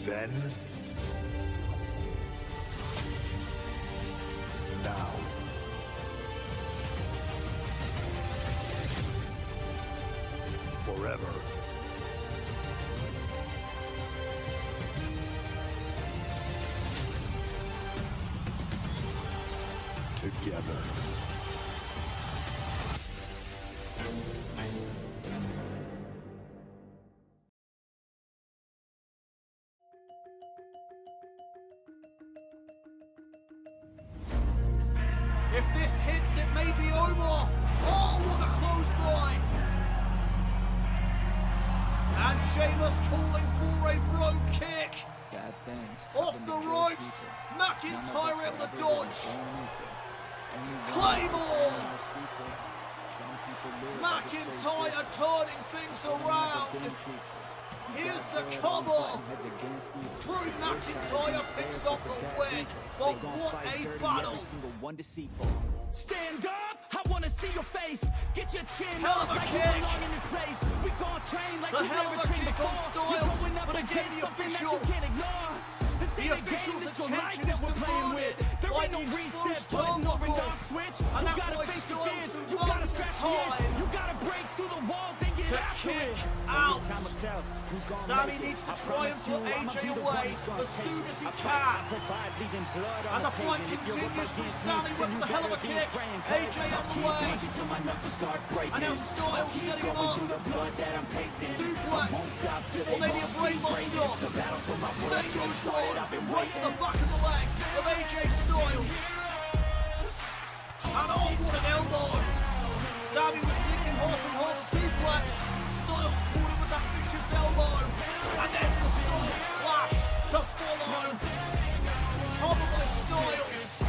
Then, now, forever. Together. If this hits, it may be over. Oh, what a close line. And Sheamus calling for a brogue kick. Bad things. Off the ropes. McIntyre able to dodge. Claymore. McIntyre turning things around. Here's the cover. Drew McIntyre picks up the win. But what a battle. Stand up, I wanna see your face. Get your chin Hell up of a like kick. you belong in this place. We gon' train like The you hell never of a trained kick on before. Styles, You're going up but again, against the something that official- you can't ignore. This the ain't a game, official's this your life attention that is we're playing diverted with. There by ain't no the reset exposed button or an turnbuckle. off switch. And You that gotta boy face your Styles fears. has You run gotta the scratch the itch. time You gotta break through the walls and get to after kick it. out. Sami Sami needs to try and put AJ away as soon as he can. And the fight continues with Sami with the hell of a kick. AJ on the way. And now Styles setting him up. Suplex. Or maybe a brainbuster. Zayn goes forward, right to the back of the leg of AJ Styles. And oh, what an elbow. Sami was thinking half and half suplex. Styles caught him with that vicious elbow. And there's the Styles splash to follow. Covered by Styles.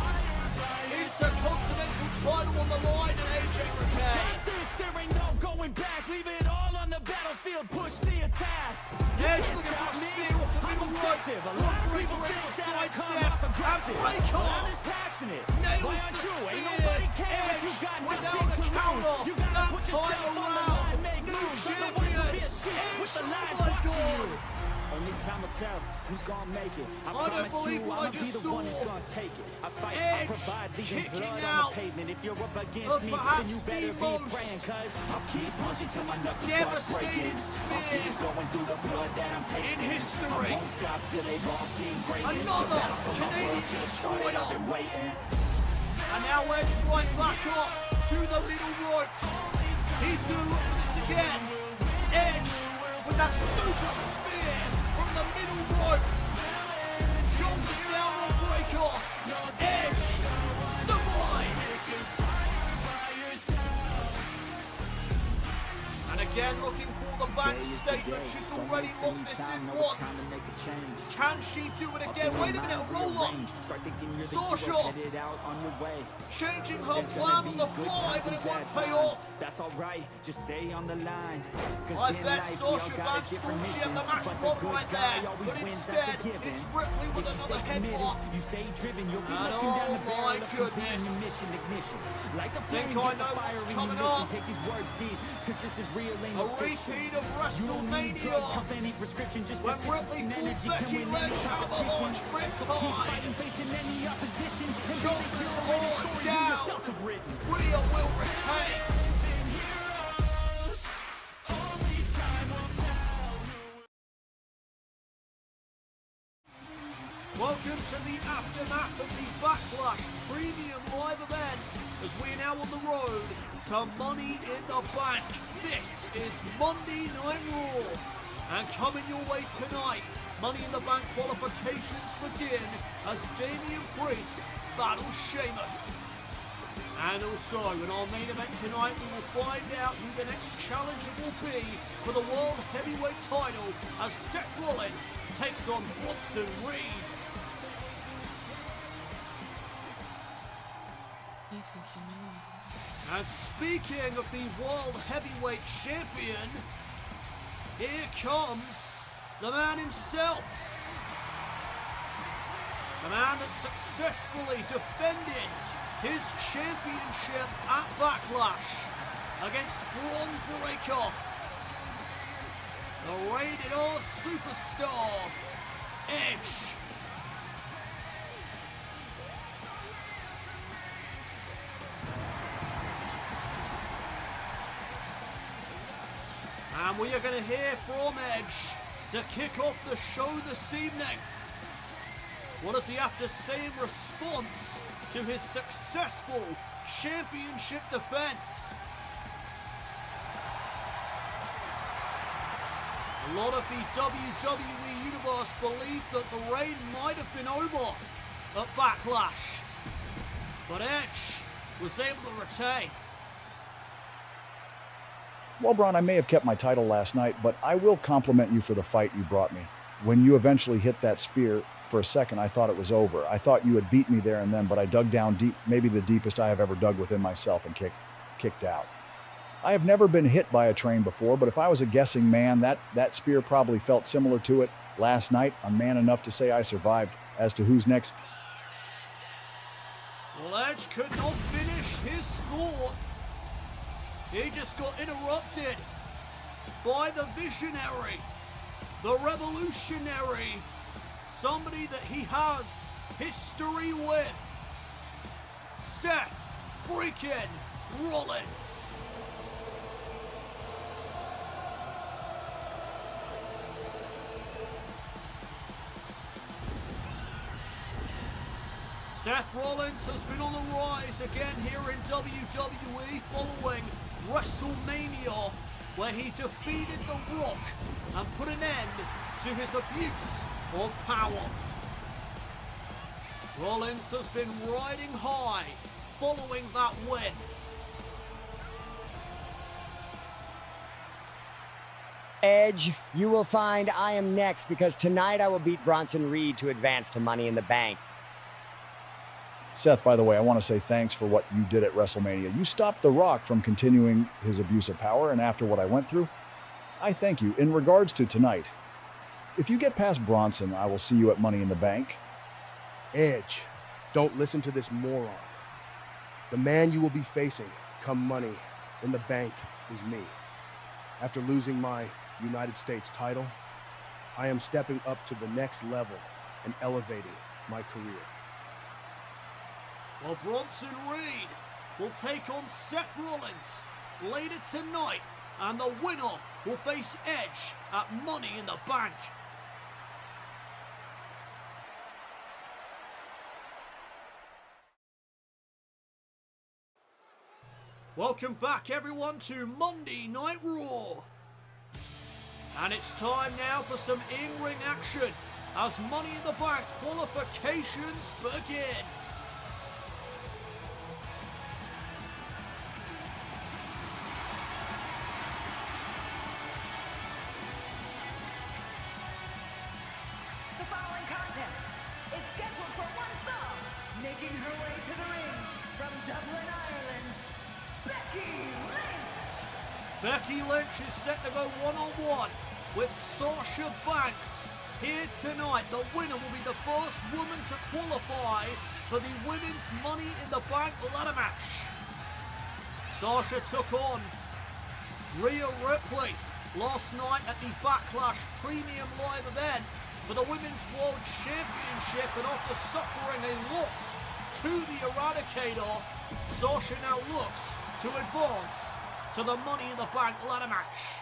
It's a continental title on the line and AJ retains. There ain't no going back. Leave it all on the battlefield. Push the attack. Edge looking for a spear off the middle rope. A lot of people think that I come off aggressive. I'm as passionate. Nails the spear. Ain't nobody cares. You got without nothing a to counter. lose. You gotta That put yourself time on the around. line. Make New moves. champion. Otherwise you'll be a shit with the Edge, lines oh my watching God. you. Only time will tell who's gonna make it. I don't promise believe you, what I I'ma be just the one saw. who's gonna take it. I fight, Edge I provide, leaving kicking blood out on the pavement. If you're up of against me, perhaps then you better the be most praying, cause I'll keep punching till my knuckles start devastating breaking. I'll spear keep going through the blood that I'm tasting. in history. I won't stop till they've all seen greatness. Another The battle for my Canadian world just started, destroyer. I've been waiting. And now Edge right back up to the middle rope. He's going to look for this again. Edge with that super spear from the middle rope. Shoulders down on breaker. Edge survives. And again looking for the back statement. She's already locked this in once. Can she do it again? Wait a minute, a roll up. Sasha changing her plan on the fly, but it won't pay off. That's alright, just stay on the line. I bet Sasha Banks thought she had the match won right there, but instead it's Ripley with another headlock. You stay driven, you'll be And looking down the oh barrel my of completing goodness. your mission, ignition. Like the Think flame, I get the know fire what's in you, coming listen, up. take these words deep, cause this is real, ain't A no fiction. repeat of You don't need drugs, WrestleMania pump any prescription, just when persistence Ripley and fought energy Becky can win any Lynch out of a competition. launch sprint So keep time. fighting, facing any opposition, and believe Shoulders you're on already story you down. yourself have written. Rhea will retain. Welcome to the aftermath of the Backlash Premium Live event as we're now on the road to Money in the Bank. This is Monday Night Raw. And coming your way tonight, Money in the Bank qualifications begin as Damian Priest battles Sheamus. And also, in our main event tonight, we will find out who the next challenger will be for the World Heavyweight title as Seth Rollins takes on Bronson Reed. You think you know me? And speaking of the World Heavyweight Champion, here comes the man himself. The man that successfully defended his championship at Backlash against Braun Breaker. The rated R superstar, Edge. And we are going to hear from Edge to kick off the show this evening. What does he have to say in response to his successful championship defense? A lot of the WWE Universe believe that the reign might have been over at Backlash, but Edge was able to retain. Well, Braun, I may have kept my title last night, but I will compliment you for the fight you brought me. When you eventually hit that spear, for a second, I thought it was over. I thought you had beat me there and then, but I dug down deep, maybe the deepest I have ever dug within myself, and kicked out. I have never been hit by a train before, but if I was a guessing man, that spear probably felt similar to it last night. I'm man enough to say I survived. As to who's next, well, Edge could not finish his thought. He just got interrupted by the visionary, the revolutionary, somebody that he has history with, Seth freaking Rollins. Seth Rollins has been on the rise again here in WWE following WrestleMania, where he defeated The Rock and put an end to his abuse of power. Rollins has been riding high following that win. Edge, you will find I am next because tonight I will beat Bronson Reed to advance to Money in the Bank. Seth, by the way, I want to say thanks for what you did at WrestleMania. You stopped The Rock from continuing his abuse of power, and after what I went through, I thank you. In regards to tonight, if you get past Bronson, I will see you at Money in the Bank. Edge, don't listen to this moron. The man you will be facing come Money in the Bank is me. After losing my United States title, I am stepping up to the next level and elevating my career. Well, Bronson Reed will take on Seth Rollins later tonight, and the winner will face Edge at Money in the Bank. Welcome back, everyone, to Monday Night Raw. And it's time now for some in-ring action as Money in the Bank qualifications begin. The following contest is scheduled for one fall, making her way to the ring from Dublin, Ireland, Becky Lynch. Becky Lynch is set to go one-on-one with Sasha Banks here tonight. The winner will be the first woman to qualify for the Women's Money in the Bank ladder match. Sasha took on Rhea Ripley last night at the Backlash Premium Live event for the Women's World Championship, and after suffering a loss to the Eradicator, Sasha now looks to advance to the Money in the Bank ladder match.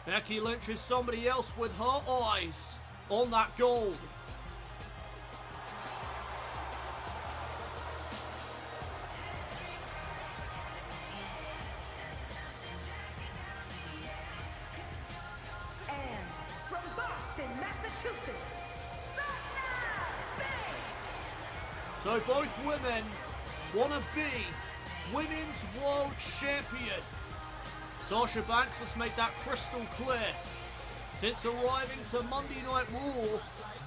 Becky Lynch is somebody else with her eyes on that gold. And from Boston, Massachusetts, Sasha Banks. So both women want to be Women's World Champion. Sasha Banks has made that crystal clear since arriving to Monday Night Raw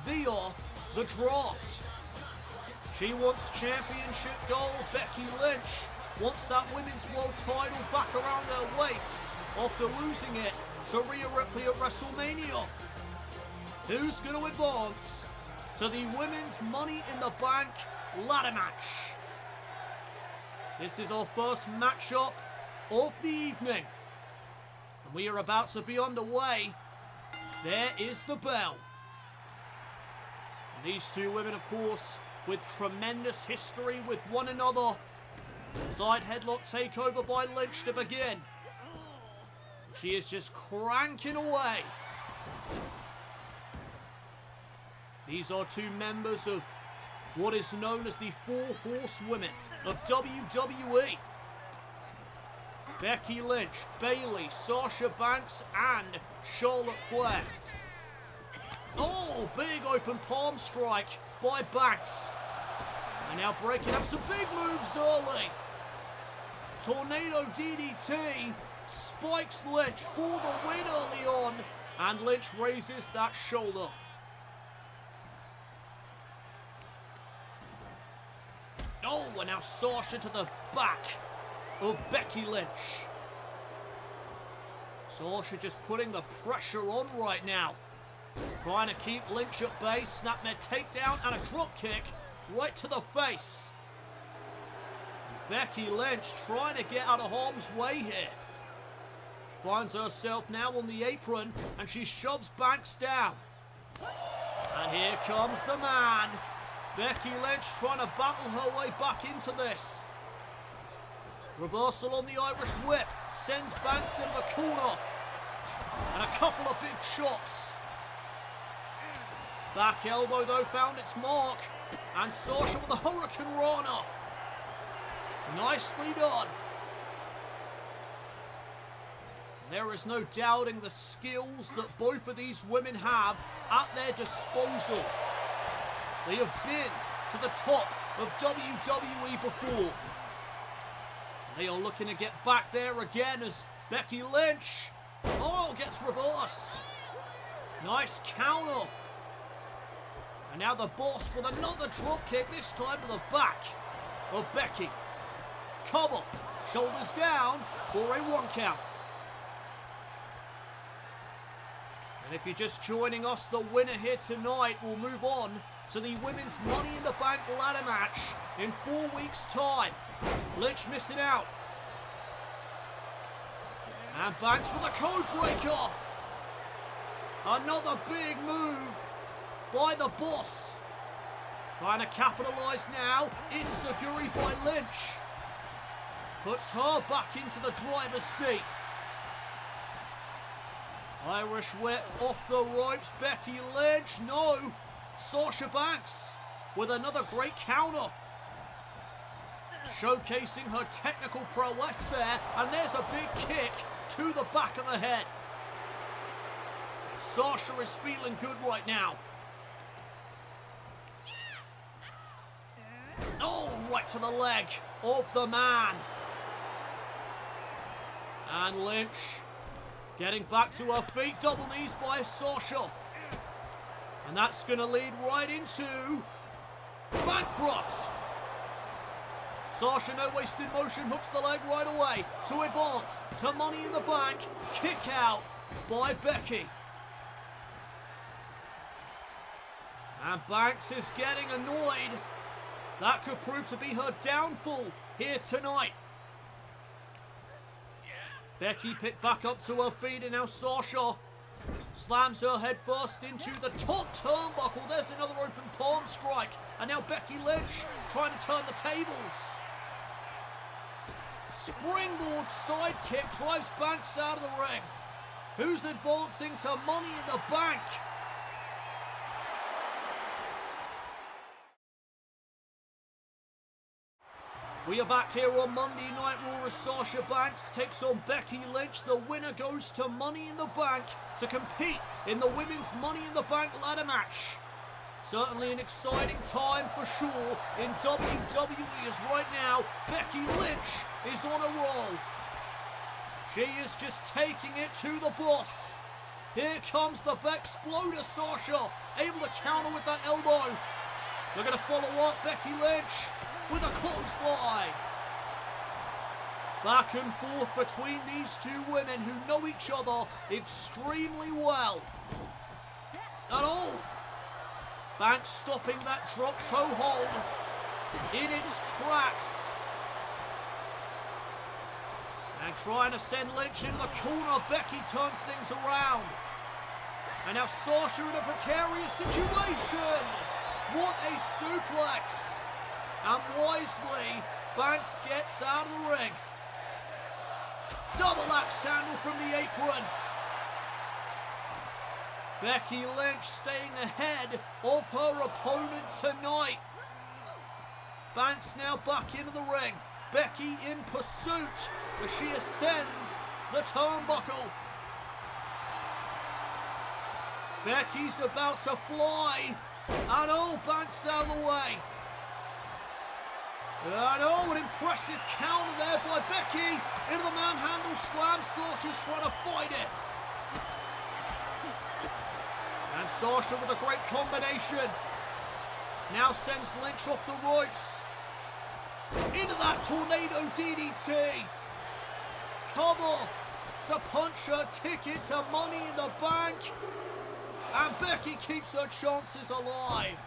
via the draft. She wants championship gold. Becky Lynch wants that Women's World title back around her waist after losing it to Rhea Ripley at WrestleMania. Who's going to advance to the Women's Money in the Bank ladder match? This is our first matchup of the evening. And we are about to be underway There is the bell. And these two women, of course, with tremendous history with one another. Side headlock takeover by Lynch to begin. She is just cranking away. These are two members of what is known as the Four Horsewomen of WWE. Becky Lynch, Bayley, Sasha Banks, and Charlotte Flair. Oh, big open palm strike by Banks. And now breaking up some big moves early. Tornado DDT spikes Lynch for the win early on. And Lynch raises that shoulder. Oh, and now Sasha to the back of Becky Lynch. Sasha just putting the pressure on right now. Trying to keep Lynch at bay. Snapmare takedown and a drop kick right to the face. Becky Lynch trying to get out of harm's way here. She finds herself now on the apron and she shoves Banks down. And here comes the man. Becky Lynch trying to battle her way back into this. Reversal on the Irish whip. Sends Banks in the corner. And a couple of big shots. Back elbow though found its mark. And Sasha with a Hurricane Rana. Nicely done. There is no doubting the skills that both of these women have at their disposal. They have been to the top of WWE before. They are looking to get back there again as Becky Lynch, gets reversed. Nice counter. And now the boss with another drop kick, this time to the back of Becky. Cover, shoulders down for a 1 count. And if you're just joining us, the winner here tonight will move on to the Women's Money in the Bank ladder match in 4 weeks' time. Lynch missing out. And Banks with a code breaker. Another big move by the boss. Trying to capitalise now. Enziguri by Lynch. Puts her back into the driver's seat. Irish whip off the ropes. Becky Lynch. No. Sasha Banks with another great counter. Showcasing her technical prowess there. And there's a big kick to the back of the head. Sasha is feeling good right now. Oh, right to the leg of the man. And Lynch getting back to her feet. Double knees by Sasha. And that's going to lead right into bankrupt. Sasha, no wasted motion, hooks the leg right away to advance to Money in the Bank. Kick out by Becky. And Banks is getting annoyed. That could prove to be her downfall here tonight. Becky picked back up to her feet, and now Sasha slams her head first into the top turnbuckle. There's another open palm strike. And now Becky Lynch trying to turn the tables. Springboard sidekick drives Banks out of the ring. Who's advancing to Money in the Bank? We are back here on Monday Night Raw as Sasha Banks takes on Becky Lynch. The winner goes to Money in the Bank to compete in the Women's Money in the Bank ladder match. Certainly an exciting time for sure in WWE as right now Becky Lynch is on a roll. She is just taking it to the boss. Here comes the Exploder Sasha, able to counter with that elbow. They're going to follow up Becky Lynch with a clothesline. Back and forth between these two women who know each other extremely well. And Banks stopping that drop toe hold in its tracks. And trying to send Lynch into the corner. Becky turns things around. And now Sasha in a precarious situation. What a suplex. And wisely, Banks gets out of the ring. Double axe handle from the apron. Becky Lynch staying ahead of her opponent tonight. Banks now back into the ring. Becky in pursuit as she ascends the turnbuckle. Becky's about to fly. And oh, Banks out of the way. And oh, an impressive counter there by Becky. Into the manhandle slam. Sasha's trying to fight it. And Sasha with a great combination. Now sends Lynch off the ropes. Into that tornado DDT. Cover to punch her ticket to Money in the Bank. And Becky keeps her chances alive.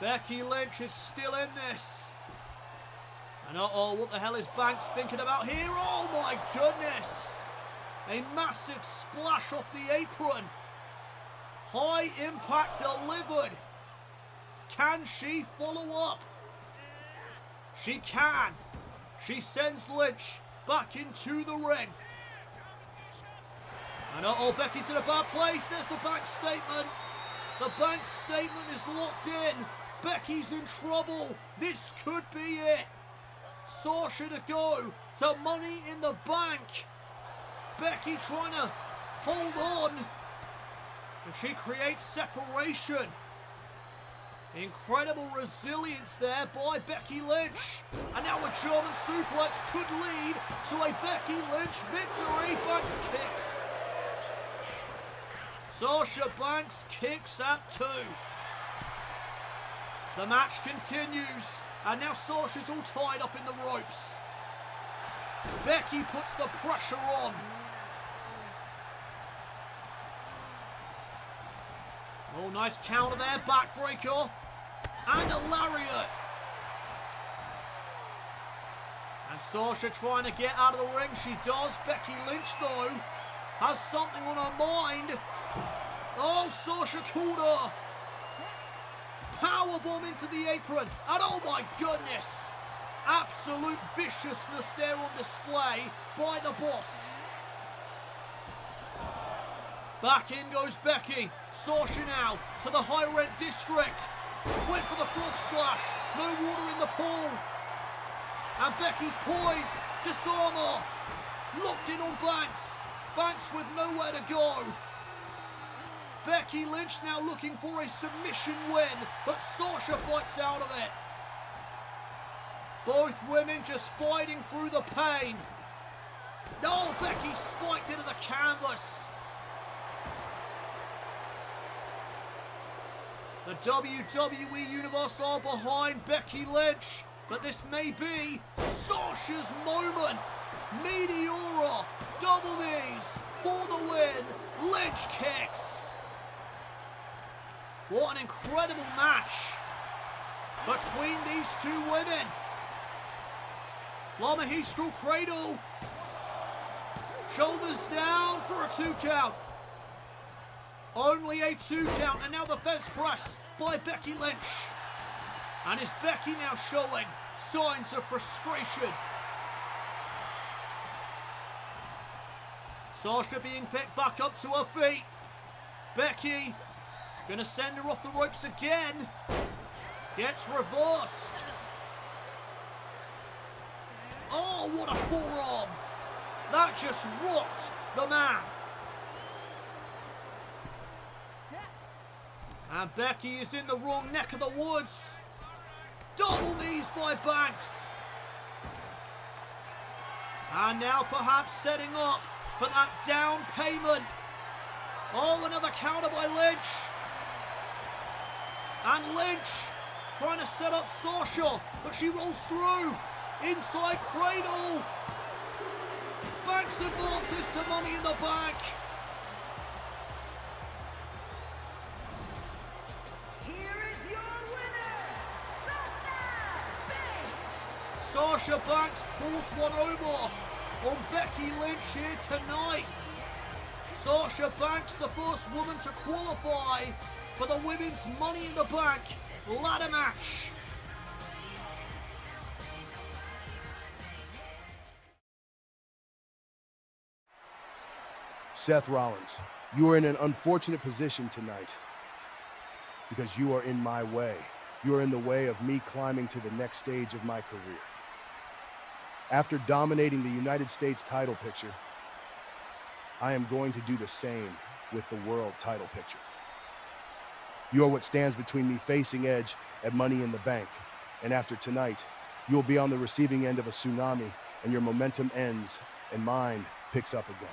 Becky Lynch is still in this. And uh-oh, what the hell is Banks thinking about here? Oh my goodness. A massive splash off the apron. High impact delivered. Can she follow up? She can. She sends Lynch back into the ring. And uh-oh, Becky's in a bad place. There's the Banks statement. The Banks statement is locked in. Becky's in trouble. This could be it. Sasha to go to Money in the Bank. Becky trying to hold on. And she creates separation. Incredible resilience there by Becky Lynch. And now a German suplex could lead to a Becky Lynch victory. Banks kicks. Sasha Banks kicks at 2. The match continues. And now Sasha's all tied up in the ropes. Becky puts the pressure on. Oh, nice counter there. Backbreaker. And a lariat. And Sasha trying to get out of the ring. She does. Becky Lynch, though, has something on her mind. Oh, Sasha caught her. Powerbomb into the apron. And oh my goodness. Absolute viciousness there on display by the boss. Back in goes Becky. Sasha now to the high rent district. Went for the frog splash. No water in the pool. And Becky's poised. Disarmer. Locked in on Banks. Banks with nowhere to go. Becky Lynch now looking for a submission win, but Sasha fights out of it. Both women just fighting through the pain. Oh, Becky spiked into the canvas. The WWE Universe are behind Becky Lynch, but this may be Sasha's moment. Meteora, double knees for the win. Lynch kicks. What an incredible match between these two women. Lamahistral cradle. Shoulders down for a 2 count. Only a 2 count, and now the fence press by Becky Lynch. And is Becky now showing signs of frustration? Sasha being picked back up to her feet. Becky gonna send her off the ropes again. Gets reversed. Oh, what a forearm. That just rocked the man. And Becky is in the wrong neck of the woods. Double knees by Banks. And now perhaps setting up for that down payment. Oh, another counter by Lynch. And Lynch trying to set up Sasha, but she rolls through. Inside cradle. Banks advances to Money in the Bank. Here is your winner, Sasha Banks. Sasha Banks pulls one over. on Becky Lynch here tonight. Sasha Banks, the first woman to qualify for the Women's Money in the Bank ladder match. Seth Rollins, you are in an unfortunate position tonight because you are in my way. You are in the way of me climbing to the next stage of my career. After dominating the United States title picture, I am going to do the same with the world title picture. You are what stands between me facing Edge at Money in the Bank, and after tonight, you will be on the receiving end of a tsunami, and your momentum ends, and mine picks up again.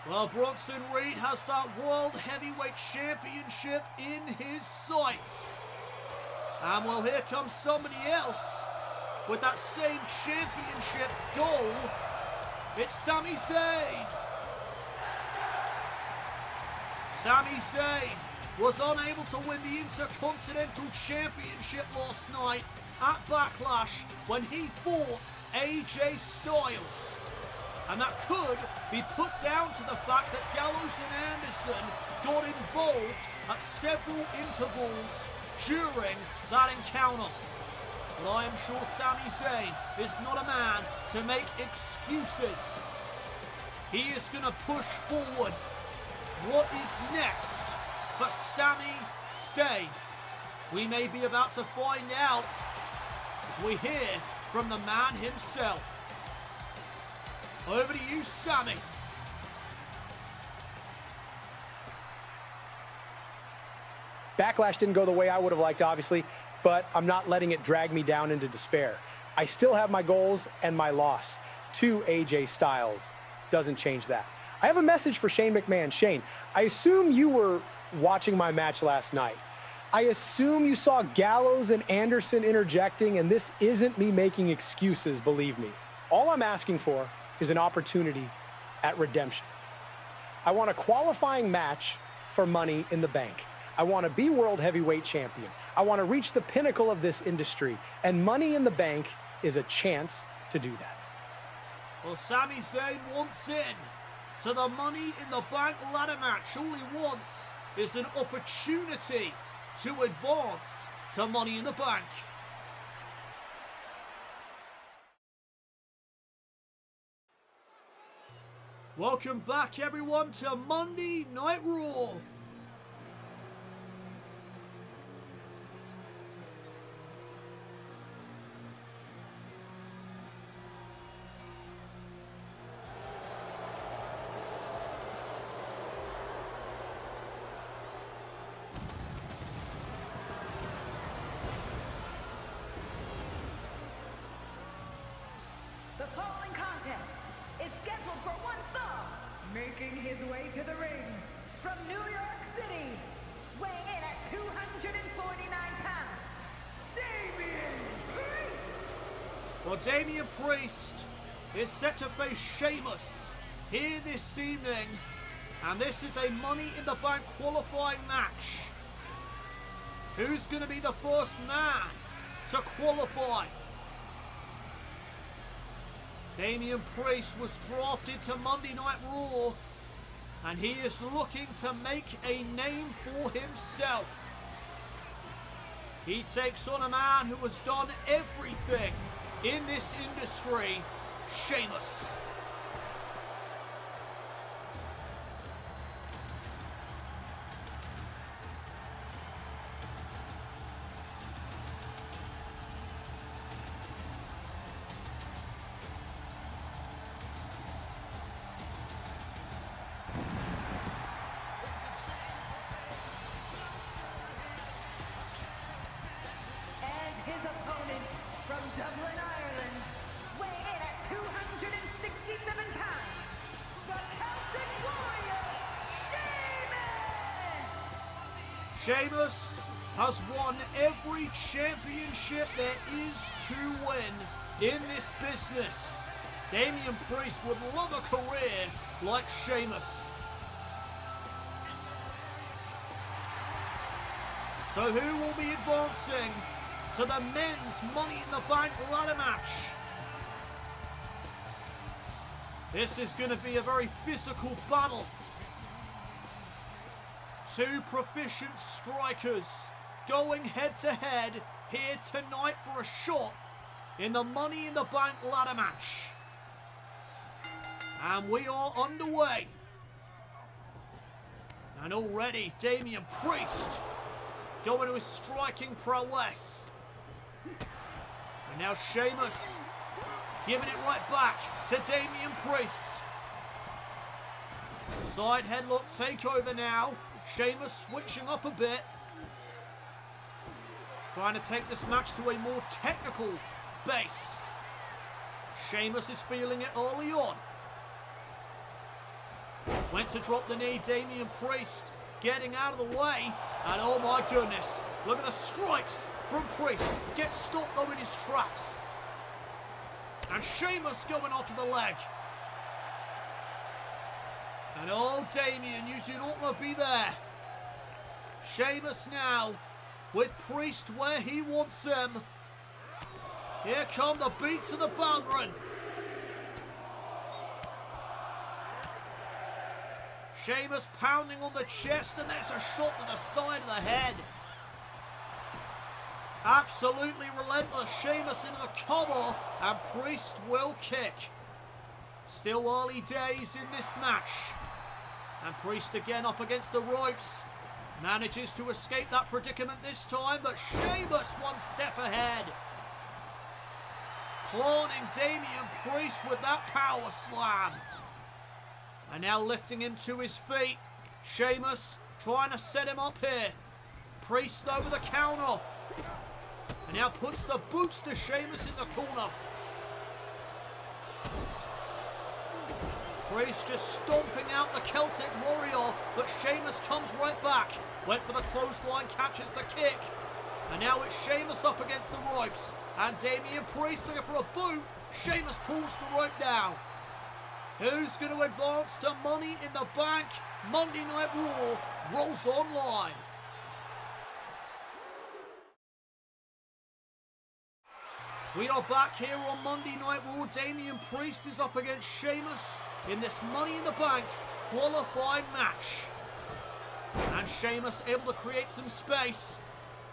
Well, Bronson Reed has that World Heavyweight Championship in his sights. And well, here comes somebody else with that same championship goal. It's Sami Zayn. Sami Zayn was unable to win the Intercontinental Championship last night at Backlash when he fought AJ Styles. And that could be put down to the fact that Gallows and Anderson got involved at several intervals during that encounter. But I am sure Sami Zayn is not a man to make excuses. He is going to push forward. What is next for Sami Zayn? We may be about to find out as we hear from the man himself. Over to you, Sami. Backlash didn't go the way I would have liked, obviously, but I'm not letting it drag me down into despair. I still have my goals, and my loss to AJ Styles doesn't change that. I have a message for Shane McMahon. Shane, I assume you were watching my match last night. I assume you saw Gallows and Anderson interjecting, and this isn't me making excuses, believe me. All I'm asking for is an opportunity at redemption. I want a qualifying match for Money in the Bank. I want to be World Heavyweight Champion. I want to reach the pinnacle of this industry, and Money in the Bank is a chance to do that. Well, Sami Zayn wants in to the Money in the Bank ladder match. All he wants is an opportunity to advance to Money in the Bank. Welcome back, everyone, to Monday Night Raw. The following contest is scheduled for one fall, making his way to the ring from New York City, weighing in at 249 pounds, Damian Priest! Well, Damian Priest is set to face Sheamus here this evening, and this is a Money in the Bank qualifying match. Who's going to be the first man to qualify? Damian Priest was drafted to Monday Night Raw, and he is looking to make a name for himself. He takes on a man who has done everything in this industry, Sheamus. His opponent from Dublin, Ireland, weighing in at 267 pounds, the Celtic Warrior, Sheamus! Sheamus has won every championship there is to win in this business. Damian Priest would love a career like Sheamus. So who will be advancing to the men's Money in the Bank ladder match? This is going to be a very physical battle. Two proficient strikers going head to head here tonight for a shot in the Money in the Bank ladder match. And we are underway. And already Damian Priest going to his striking prowess. And now Sheamus giving it right back to Damian Priest. Side headlock takeover now. Sheamus switching up a bit. Trying to take this match to a more technical base. Sheamus is feeling it early on. Went to drop the knee, Damian Priest getting out of the way. And oh my goodness, look at the strikes from Priest. Gets stopped though in his tracks. And Sheamus going after the leg. And oh, Damian, you do not want to be there. Sheamus now with Priest where he wants him. Here come the beats of the Bowden. Sheamus pounding on the chest, and there's a shot to the side of the head. Absolutely relentless. Sheamus into the cover, and Priest will kick. Still early days in this match. And Priest again up against the ropes. Manages to escape that predicament this time, but Sheamus one step ahead. Planting Damian Priest with that power slam. And now lifting him to his feet. Sheamus trying to set him up here. Priest over the counter. And now puts the boots to Sheamus in the corner. Priest just stomping out the Celtic Warrior, but Sheamus comes right back. Went for the clothesline, catches the kick. And now it's Sheamus up against the ropes. And Damian Priest looking for a boot. Sheamus pulls the rope down. Who's going to advance to Money in the Bank? Monday Night Raw rolls on live. We are back here on Monday Night Raw. Damian Priest is up against Sheamus in this Money in the Bank qualified match. And Sheamus able to create some space.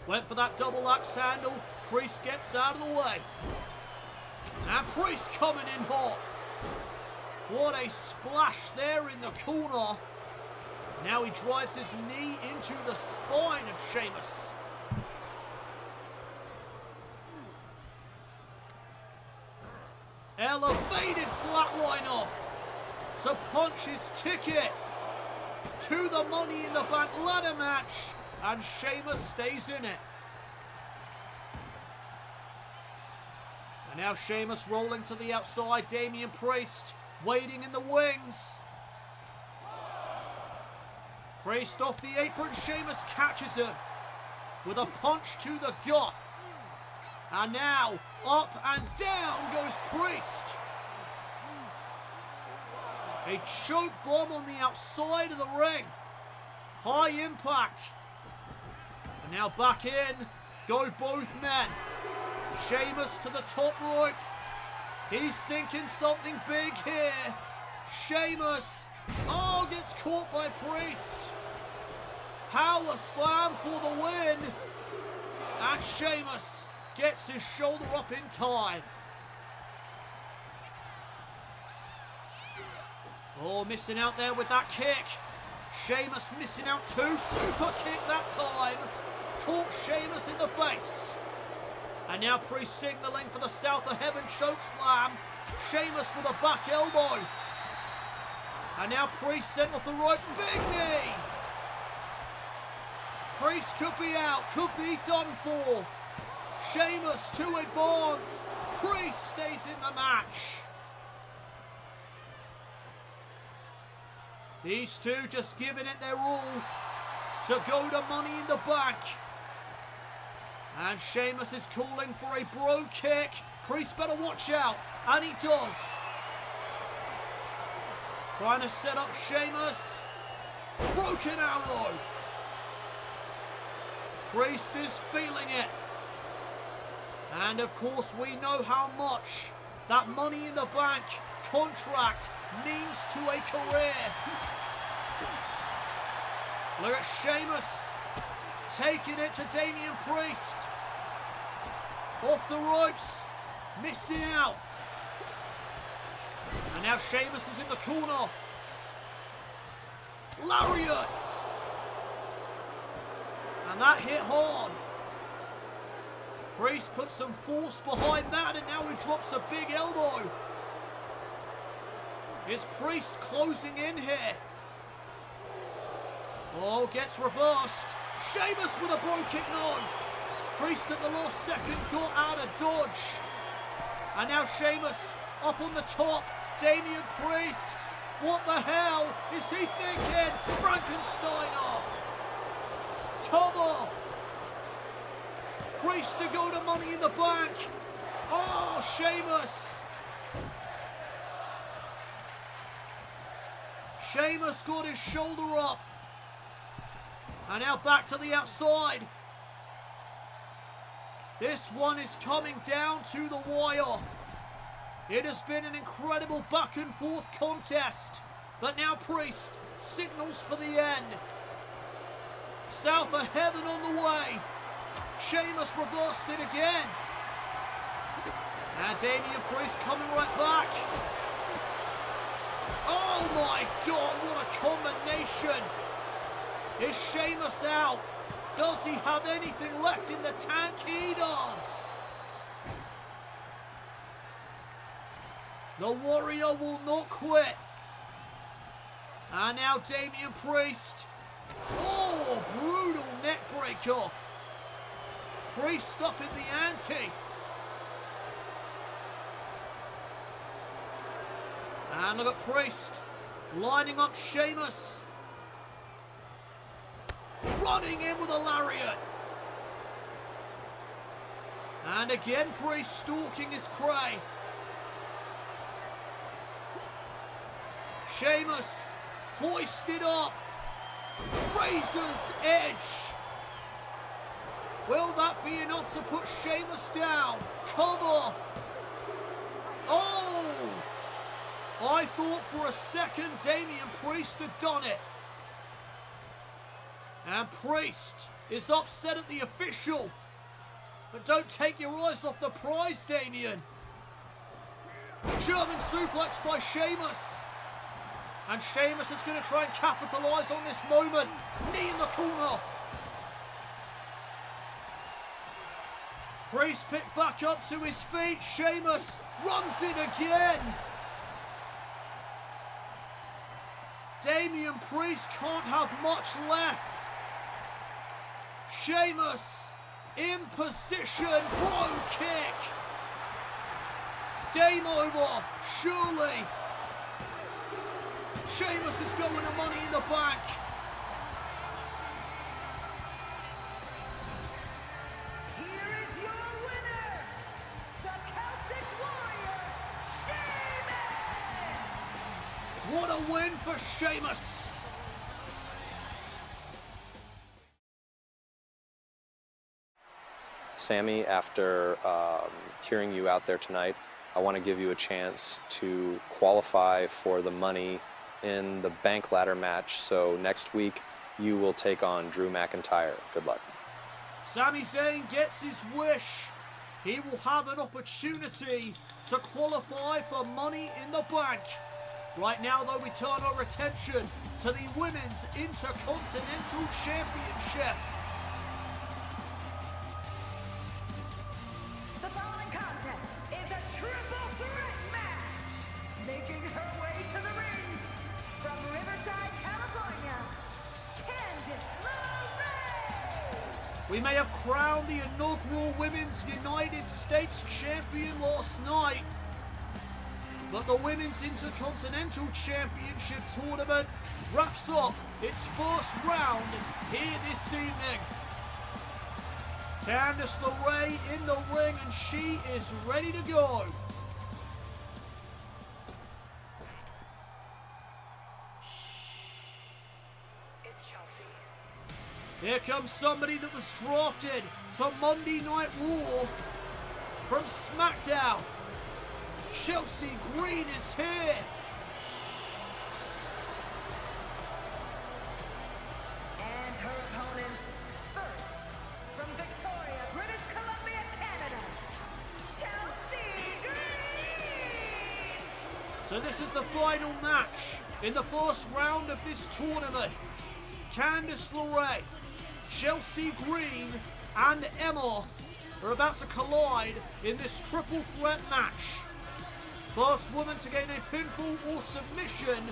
Went for that double axe handle. Priest gets out of the way. And Priest coming in hot. What a splash there in the corner. Now he drives his knee into the spine of Sheamus. Elevated flatliner to punch his ticket to the Money in the Bank ladder match. And Sheamus stays in it. And now Sheamus rolling to the outside. Damian Priest waiting in the wings. Priest off the apron. Sheamus catches him with a punch to the gut. And now up and down goes Priest. A choke bomb on the outside of the ring. High impact. And now back in go both men. Sheamus to the top rope. He's thinking something big here. Sheamus, oh, gets caught by Priest. Power slam for the win. And Sheamus gets his shoulder up in time. Oh, missing out there with that kick. Sheamus missing out too. Super kick that time. Caught Sheamus in the face. And now Priest signaling for the South of Heaven choke slam. Sheamus with a back elbow. And now Priest sent off the ropes. Big knee. Priest could be out. Could be done for. Sheamus to advance. Priest stays in the match. These two just giving it their all to go to Money in the Bank. And Sheamus is calling for a bro kick. Priest better watch out. And he does. Trying to set up Sheamus. Broken arrow. Priest is feeling it. And of course we know how much that Money in the Bank contract means to a career. Look at Sheamus taking it to Damian Priest. Off the ropes, missing out. And now Sheamus is in the corner. Lariat. And that hit hard. Priest puts some force behind that, and now he drops a big elbow. Is Priest closing in here? Oh, gets reversed. Sheamus with a broken nose. Priest at the last second got out of dodge. And now Sheamus up on the top. Damian Priest. What the hell is he thinking? Frankensteiner. Cover. Priest to go to Money in the Bank. Oh, Sheamus. Sheamus got his shoulder up. And now back to the outside. This one is coming down to the wire. It has been an incredible back and forth contest. But now Priest signals for the end. South of Heaven on the way. Sheamus reversed it again. And Damian Priest coming right back. Oh my God, what a combination. Is Sheamus out? Does he have anything left in the tank? He does. The Warrior will not quit. And now Damian Priest. Oh, brutal neck breaker. Priest up in the ante. And look at Priest lining up Sheamus. Running in with a lariat. And again Priest stalking his prey. Sheamus hoisted up. Razor's edge. Will that be enough to put Sheamus down? Cover. Oh! I thought for a second Damian Priest had done it. And Priest is upset at the official. But don't take your eyes off the prize, Damian. German suplex by Sheamus. And Sheamus is going to try and capitalise on this moment. Knee in the corner. Priest picked back up to his feet. Sheamus runs it again. Damian Priest can't have much left. Sheamus in position. Bro kick. Game over. Surely. Sheamus is going to Money in the Bank. Here is your winner, the Celtic Warrior, Sheamus! What a win for Sheamus. Sami, after hearing you out there tonight, I want to give you a chance to qualify for the Money in the Bank ladder match. So next week, you will take on Drew McIntyre. Good luck. Sami Zayn gets his wish. He will have an opportunity to qualify for Money in the Bank. Right now, though, we turn our attention to the Women's Intercontinental Championship. The following contest is a triple threat match. Making her way to the ring from Riverside, California, Candice LeRae. We may have crowned the inaugural Women's United States Champion last night, but the Women's Intercontinental Championship Tournament wraps up its first round here this evening. Candice LeRae in the ring, and she is ready to go. It's Chelsea. Here comes somebody that was drafted to Monday Night Raw from SmackDown. Chelsea Green is here. And her opponents, first, from Victoria, British Columbia, Canada, Chelsea Green! So this is the final match in the first round of this tournament. Candice LeRae, Chelsea Green, and Emma are about to collide in this triple threat match. First woman to gain a pinfall or submission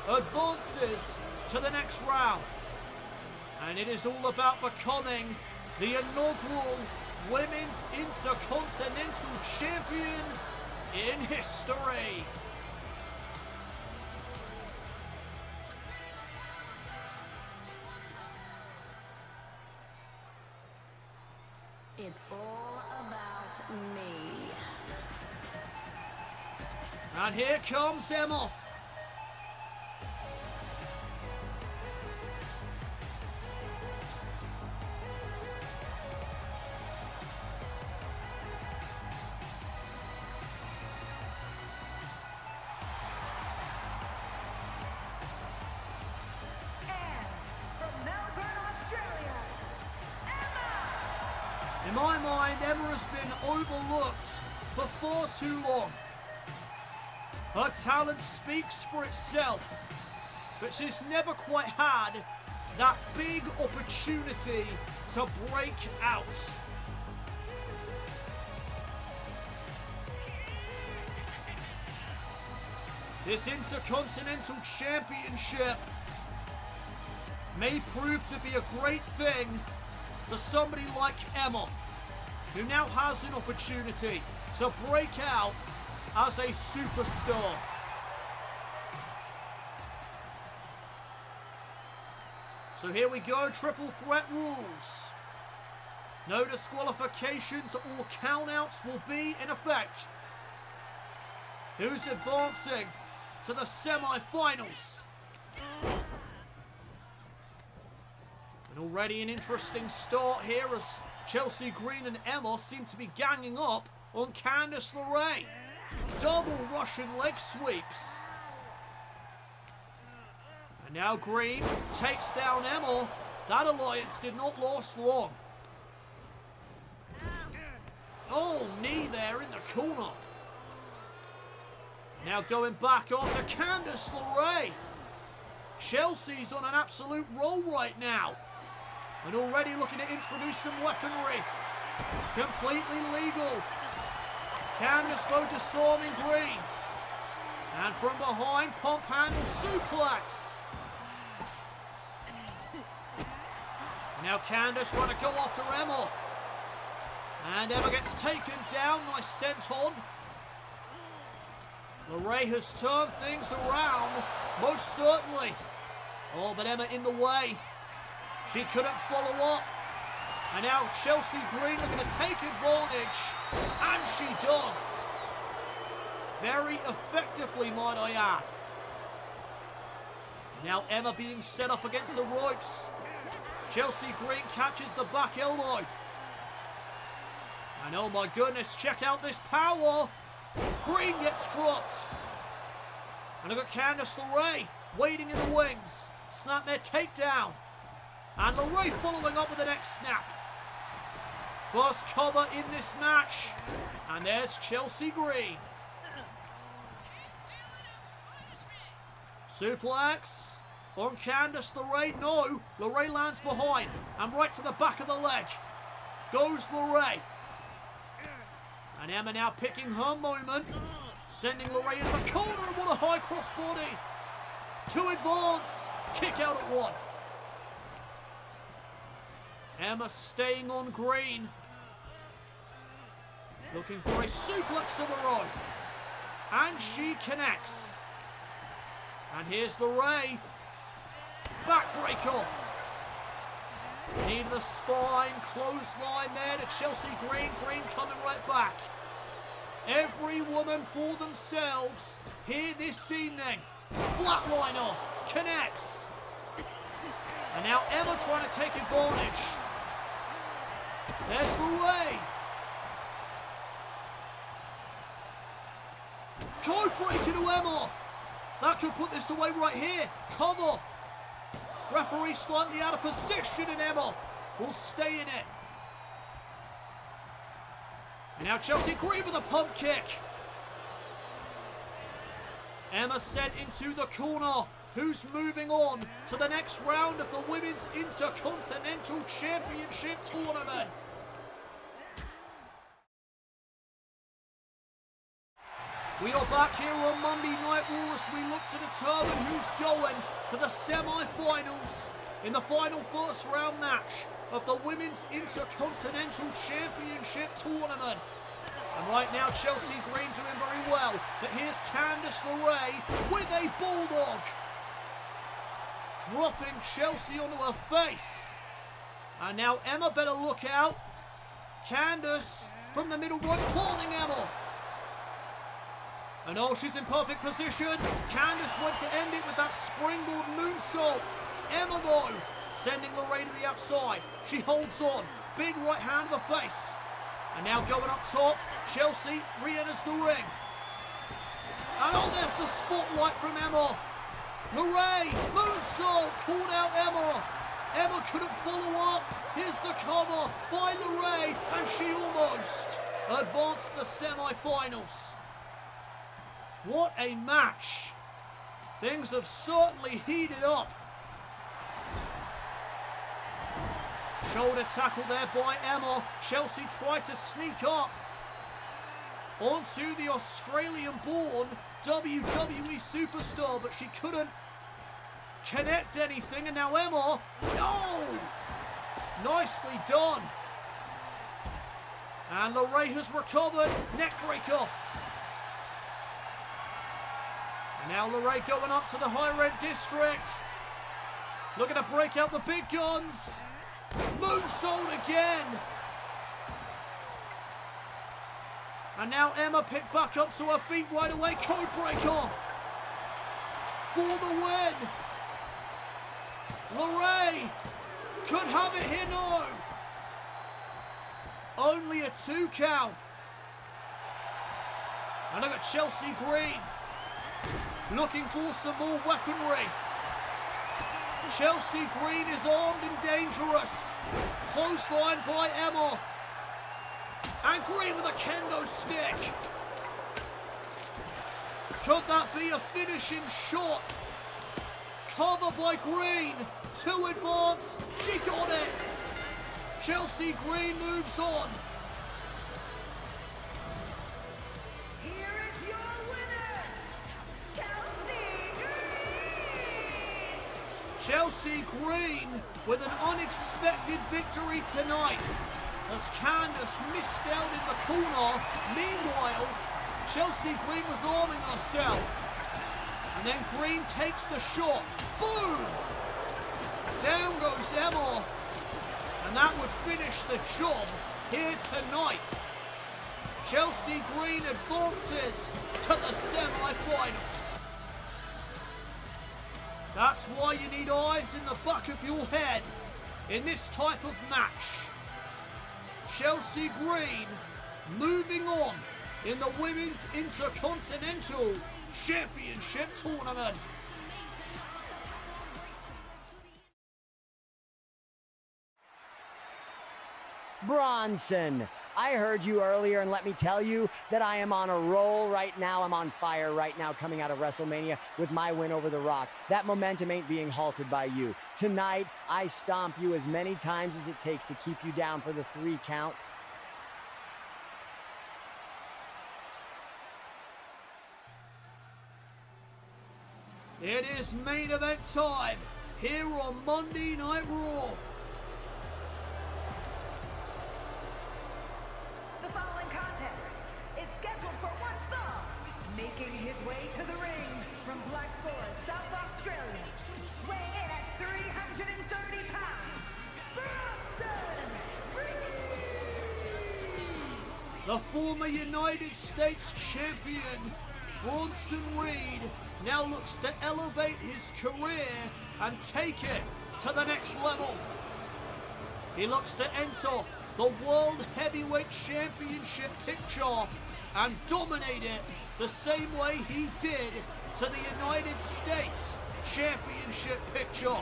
advances to the next round. And it is all about becoming the inaugural Women's Intercontinental Champion in history. It's all about me. And here comes Emma. In my mind, Emma has been overlooked for far too long. Her talent speaks for itself, but she's never quite had that big opportunity to break out. This Intercontinental Championship may prove to be a great thing for somebody like Emma, who now has an opportunity to break out as a superstar. So here we go, triple threat rules. No disqualifications or countouts will be in effect. Who's advancing to the semi-finals? And already an interesting start here as Chelsea Green and Emma seem to be ganging up on Candice LeRae. Double Russian leg sweeps. And now Green takes down Emma. That alliance did not last long. Oh, knee there in the corner. Now going back after Candice LeRae. Chelsea's on an absolute roll right now. And already looking to introduce some weaponry. Completely legal. Candice though disarming Green. And from behind, pump handle suplex. Now Candice trying to go after Emma. And Emma gets taken down. Nice senton. LeRae has turned things around, most certainly. Oh, but Emma in the way. She couldn't follow up. And now Chelsea Green looking to take advantage. And she does. Very effectively, might I add. Now Emma being set up against the ropes. Chelsea Green catches the back elbow. And oh my goodness, check out this power. Green gets dropped. And I've got Candice LeRae waiting in the wings. Snapmare takedown. And LeRae following up with the next snap. First cover in this match. And there's Chelsea Green. Suplex on Candice LeRae. No, LeRae lands behind. And right to the back of the leg. Goes LeRae. And Emma now picking her moment. Sending LeRae into the corner. And what a high crossbody. To advance. Kick out at one. Emma staying on Green. Looking for a suplex of her own. And she connects. And here's LeRae. Backbreaker. Knee to the spine. Clothesline there to Chelsea Green. Green coming right back. Every woman for themselves here this evening. Flatliner connects. And now Emma trying to take advantage. There's LeRae. Code breaker to Emma. That could put this away right here. Cover. Referee slightly out of position, and Emma will stay in it. And now Chelsea Green with a pump kick. Emma sent into the corner. Who's moving on to the next round of the Women's Intercontinental Championship Tournament? We are back here on Monday Night Raw as we look to determine who's going to the semi-finals in the final first round match of the Women's Intercontinental Championship Tournament. And right now Chelsea Green doing very well, but here's Candice LeRae with a bulldog. Dropping Chelsea onto her face. And now Emma better look out. Candice from the middle right, planting Emma. And oh, she's in perfect position. Candice went to end it with that springboard moonsault. Emma though, sending LeRae to the outside. She holds on. Big right hand to the face. And now going up top, Chelsea re-enters the ring. And oh, there's the spotlight from Emma. LeRae, moonsault, called out Emma. Emma couldn't follow up. Here's the cover by LeRae, and she almost advanced the semi-finals. What a match. Things have certainly heated up. Shoulder tackle there by Emma. Chelsea tried to sneak up onto the Australian-born WWE superstar, but she couldn't connect anything. And now Emma, no! Nicely done. And LeRae has recovered. Neckbreaker. And now LeRae going up to the high-rent district. Looking to break out the big guns. Moonsault again. And now Emma picked back up to her feet right away. Codebreaker for the win. LeRae could have it here, no. Only a 2 count. And look at Chelsea Green looking for some more weaponry. Chelsea Green is armed and dangerous. Clothesline by Emma. And Green with a kendo stick. Could that be a finishing shot? Cover by Green to advance. She got it. Chelsea Green moves on. Here is your winner, Chelsea Green! Chelsea Green with an unexpected victory tonight as Candice missed out in the corner. Meanwhile, Chelsea Green was arming herself. And then Green takes the shot. Boom! Down goes Emma. And that would finish the job here tonight. Chelsea Green advances to the semi-finals. That's why you need eyes in the back of your head in this type of match. Chelsea Green moving on in the Women's Intercontinental Championship Tournament. Bronson, I heard you earlier, and let me tell you that I am on a roll right now. I'm on fire right now coming out of WrestleMania with my win over The Rock. That momentum ain't being halted by you. Tonight, I stomp you as many times as it takes to keep you down for the 3 count. It is main event time here on Monday Night Raw. The following contest is scheduled for 1 fall. Making his way to the ring from Black Forest, South Australia, weighing in at 330 pounds, Bronson Reed! The former United States champion, Bronson Reed, now looks to elevate his career and take it to the next level. He looks to enter the World Heavyweight Championship picture and dominate it the same way he did to the United States Championship picture.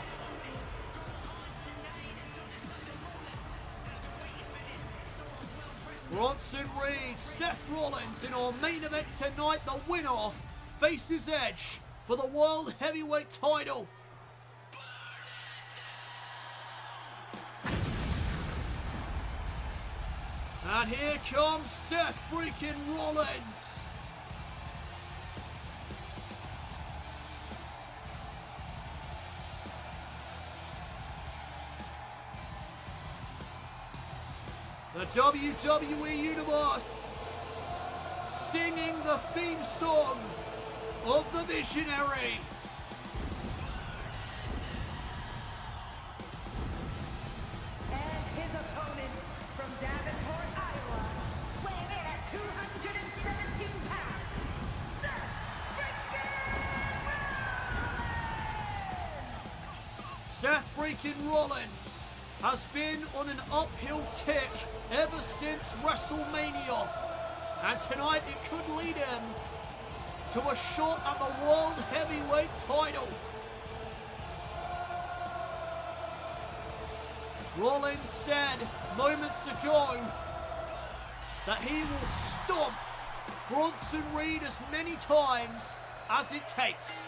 Bronson Reed, Seth Rollins in our main event tonight. The winner faces Edge for the World Heavyweight title. And here comes Seth freaking Rollins. The WWE Universe singing the theme song of the Visionary. And his opponent from Davenport, Iowa, weighing in at 217 pounds, Seth freaking Rollins has been on an uphill tick ever since WrestleMania, and tonight it could lead him to a shot at the World Heavyweight title. Rollins said moments ago that he will stomp Bronson Reed as many times as it takes.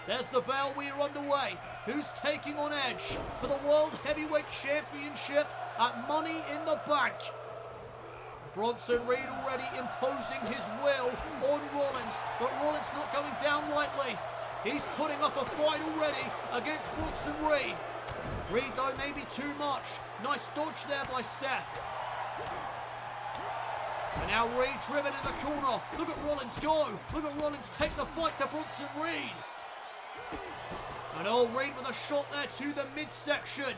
There's the bell, we are underway. Who's taking on Edge for the World Heavyweight Championship at Money in the Bank? Bronson Reed already imposing his will on Rollins, but Rollins not going down lightly. He's putting up a fight already against Bronson Reed. Reed though maybe too much. Nice dodge there by Seth. And now Reed driven in the corner. Look at Rollins go. Look at Rollins take the fight to Bronson Reed. And Reed with a shot there to the midsection.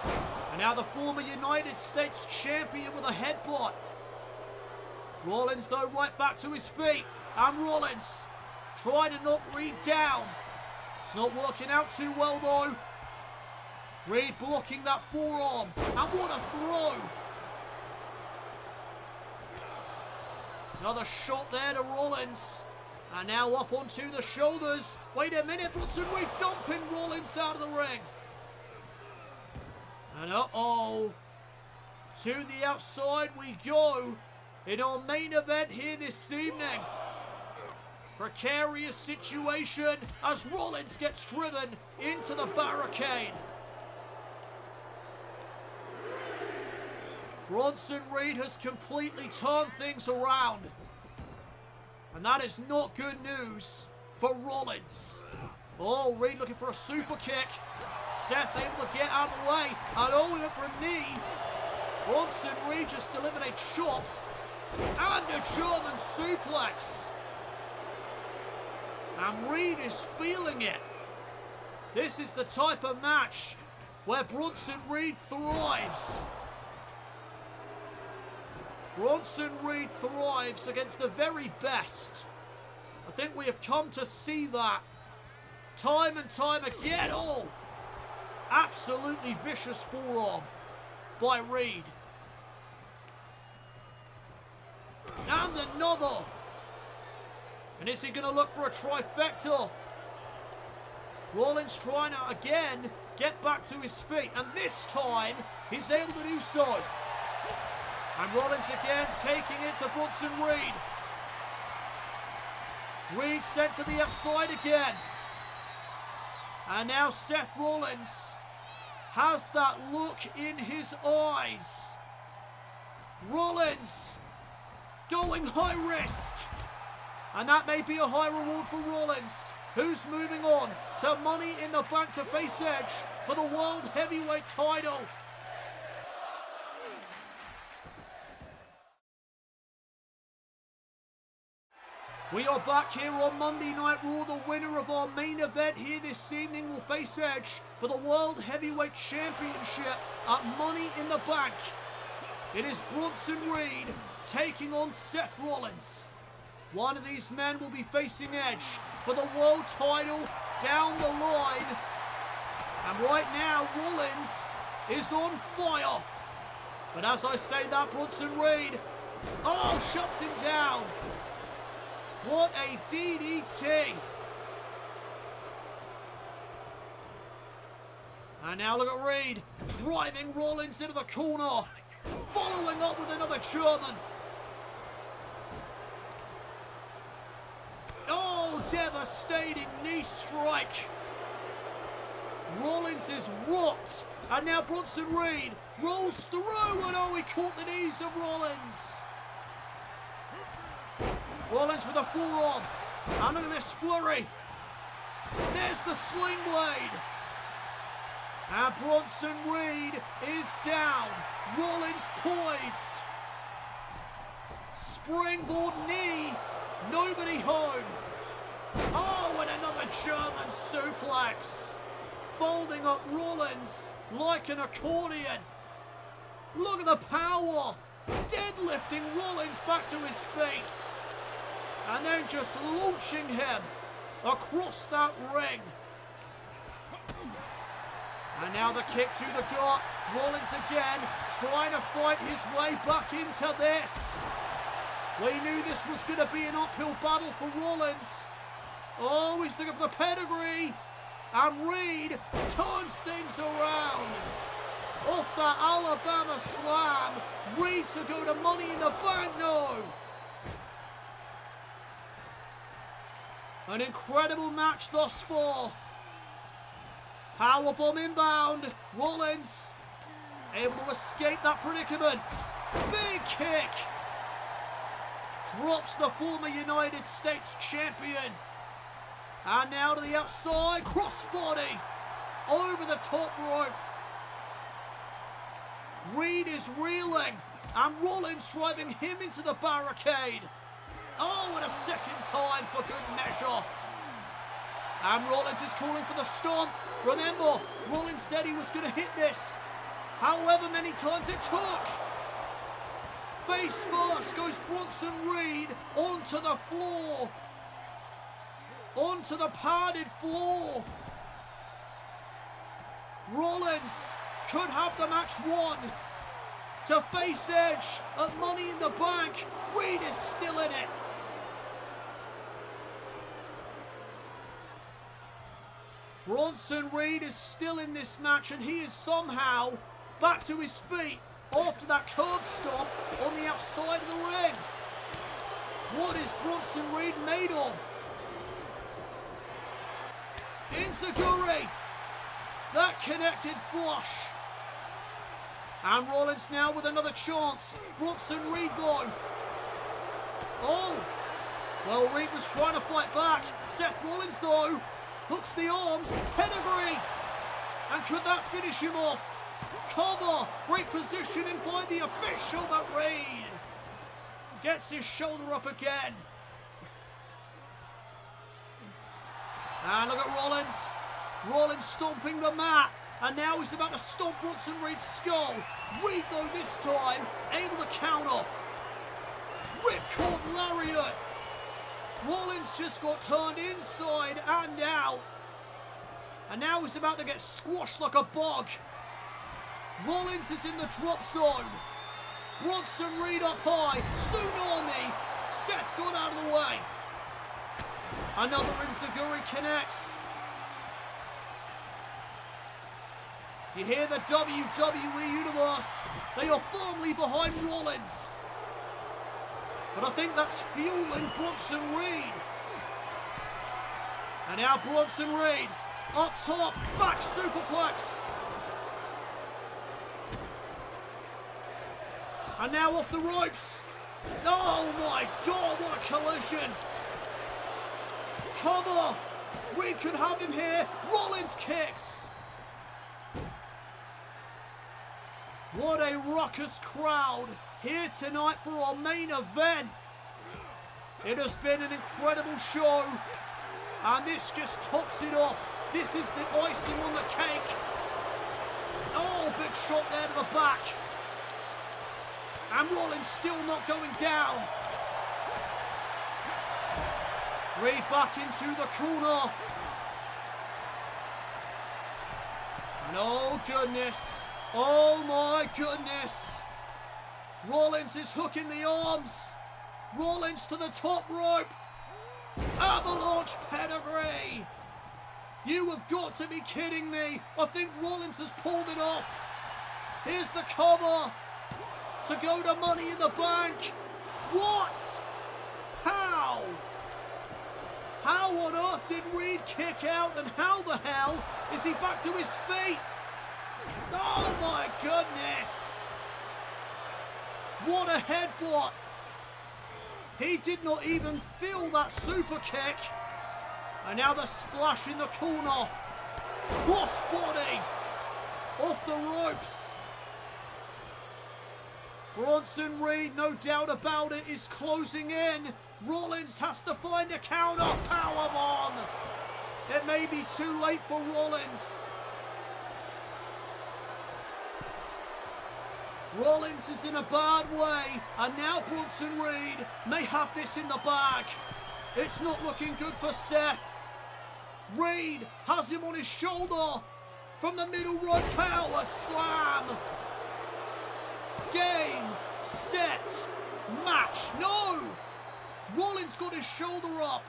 And now the former United States champion with a headbutt. Rollins though right back to his feet. And Rollins trying to knock Reed down. It's not working out too well though. Reed blocking that forearm. And what a throw. Another shot there to Rollins. And now up onto the shoulders. Wait a minute, Bronson Reed dumping Rollins out of the ring. And to the outside we go in our main event here this evening. Precarious situation as Rollins gets driven into the barricade. Bronson Reed has completely turned things around. And that is not good news for Rollins. Reed looking for a super kick. Seth able to get out of the way. And he went for a knee. Bronson Reed just delivered a chop. And a German suplex. And Reed is feeling it. This is the type of match where Bronson Reed thrives. Bronson Reed thrives against the very best. I think we have come to see that time and time again. Absolutely vicious forearm by Reed. And another. And is he going to look for a trifecta? Rollins trying to again get back to his feet. And this time he's able to do so. And Rollins again taking it to Bronson Reed. Reed sent to the outside again. And now Seth Rollins has that look in his eyes. Rollins going high risk. And that may be a high reward for Rollins, who's moving on to Money in the Bank to face Edge for the World Heavyweight title. We are back here on Monday Night Raw. The winner of our main event here this evening will face Edge for the World Heavyweight Championship at Money in the Bank. It is Bronson Reed taking on Seth Rollins. One of these men will be facing Edge for the world title down the line. And right now, Rollins is on fire. But as I say that, Bronson Reed, shuts him down. What a DDT. And now look at Reed, driving Rollins into the corner, following up with another German. Oh, devastating knee strike. Rollins is rocked. And now Bronson Reed rolls through, and he caught the knees of Rollins. Rollins with a forearm. And look at this flurry. There's the sling blade. And Bronson Reed is down. Rollins poised. Springboard knee. Nobody home. Oh, and another German suplex. Folding up Rollins like an accordion. Look at the power. Deadlifting Rollins back to his feet. And then just launching him across that ring. And now the kick to the gut. Rollins again trying to fight his way back into this. We knew this was going to be an uphill battle for Rollins. Oh, he's looking for the pedigree. And Reed turns things around. Off that Alabama slam. Reed to go to Money in the Bank. No. An incredible match thus far. Powerbomb inbound. Rollins able to escape that predicament. Big kick. Drops the former United States champion. And now to the outside. Crossbody. Over the top rope. Reed is reeling. And Rollins driving him into the barricade. Oh, and a second time for good measure. And Rollins is calling for the stomp. Remember, Rollins said he was going to hit this however many times it took. Face first goes Bronson Reed onto the floor. Onto the padded floor. Rollins could have the match won. To face Edge at Money in the Bank. Reed is still in it. Bronson Reed is still in this match, and he is somehow back to his feet after that curb stomp on the outside of the ring. What is Bronson Reed made of? Enziguri. That connected flush. And Rollins now with another chance. Bronson Reed though. Oh. Well, Reed was trying to fight back. Seth Rollins though hooks the arms. Pedigree. And could that finish him off? Cover. Great positioning by the official, but Reed gets his shoulder up again. And look at Rollins. Rollins stomping the mat. And now he's about to stomp Bronson Reed's skull. Reed, though, this time, able to counter. Ripcord lariat. Rollins just got turned inside and out. And now he's about to get squashed like a bug. Rollins is in the drop zone. Bronson Reed up high. Tsunami. Seth got out of the way. Another Enziguri connects. You hear the WWE Universe. They are firmly behind Rollins. But I think that's fueling Bronson Reed. And now Bronson Reed up top. Back superplex. And now off the ropes. Oh my God, what a collision. Cover. We could have him here. Rollins kicks. What a ruckus crowd here tonight for our main event. It has been an incredible show. And this just tops it off. This is the icing on the cake. Oh, big shot there to the back. And Rollins still not going down. Reed back into the corner. And oh goodness. Oh my goodness. Rollins is hooking the arms. Rollins to the top rope. Avalanche pedigree. You have got to be kidding me. I think Rollins has pulled it off. Here's the cover to go to Money in the Bank. What? How? How on earth did Reed kick out, and how the hell is he back to his feet? Oh my goodness. What a headbutt. He did not even feel that super kick. And now the splash in the corner. Crossbody off the ropes. Bronson Reed, no doubt about it, is closing in. Rollins has to find a counter. Powerbomb. It may be too late for Rollins. Rollins is in a bad way, and now Bronson Reed may have this in the bag. It's not looking good for Seth. Reed has him on his shoulder from the middle rope, power slam. Game, set, match. No! Rollins got his shoulder up.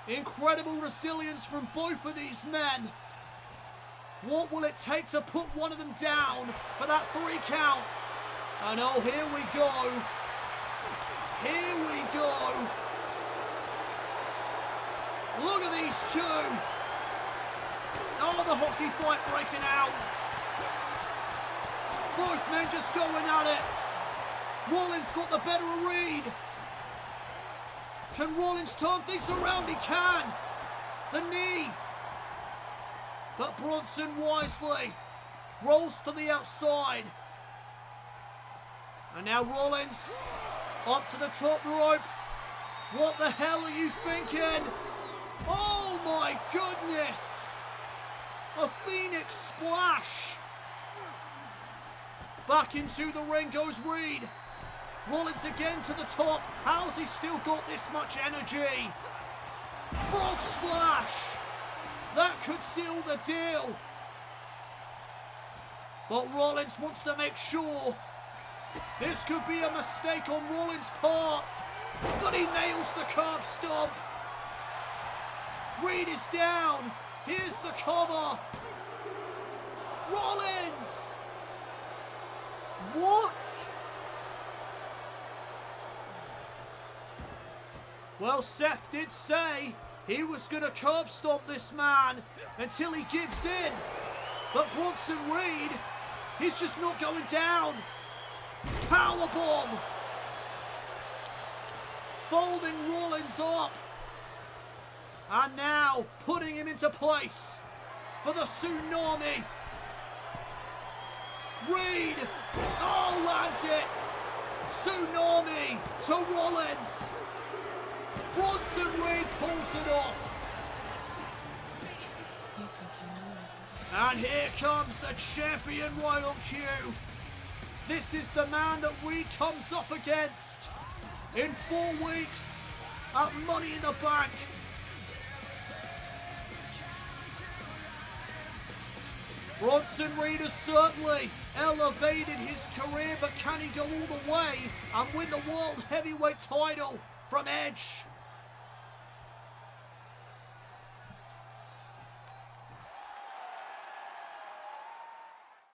Incredible resilience from both of these men. What will it take to put one of them down for that 3 count? And oh, here we go. Here we go. Look at these two. Oh, the hockey fight breaking out. Both men just going at it. Rollins got the better of Reed. Can Rollins turn things around? He can. The knee. But Bronson wisely rolls to the outside. And now Rollins up to the top rope. What the hell are you thinking? Oh my goodness. A Phoenix splash. Back into the ring goes Reed. Rollins again to the top. How's he still got this much energy? Frog splash. That could seal the deal. But Rollins wants to make sure. This could be a mistake on Rollins' part. But he nails the curb stomp. Reed is down. Here's the cover. Rollins. What? Well, Seth did say he was going to curb stomp this man until he gives in. But Bronson Reed, he's just not going down. Powerbomb. Folding Rollins up. And now putting him into place for the tsunami. Reed. Oh, lands it. Tsunami to Rollins. Bronson Reed pulls it off. And here comes the champion right on cue. This is the man that Reed comes up against in 4 weeks at Money in the Bank. Bronson Reed has certainly elevated his career, but can he go all the way and win the World Heavyweight title from Edge?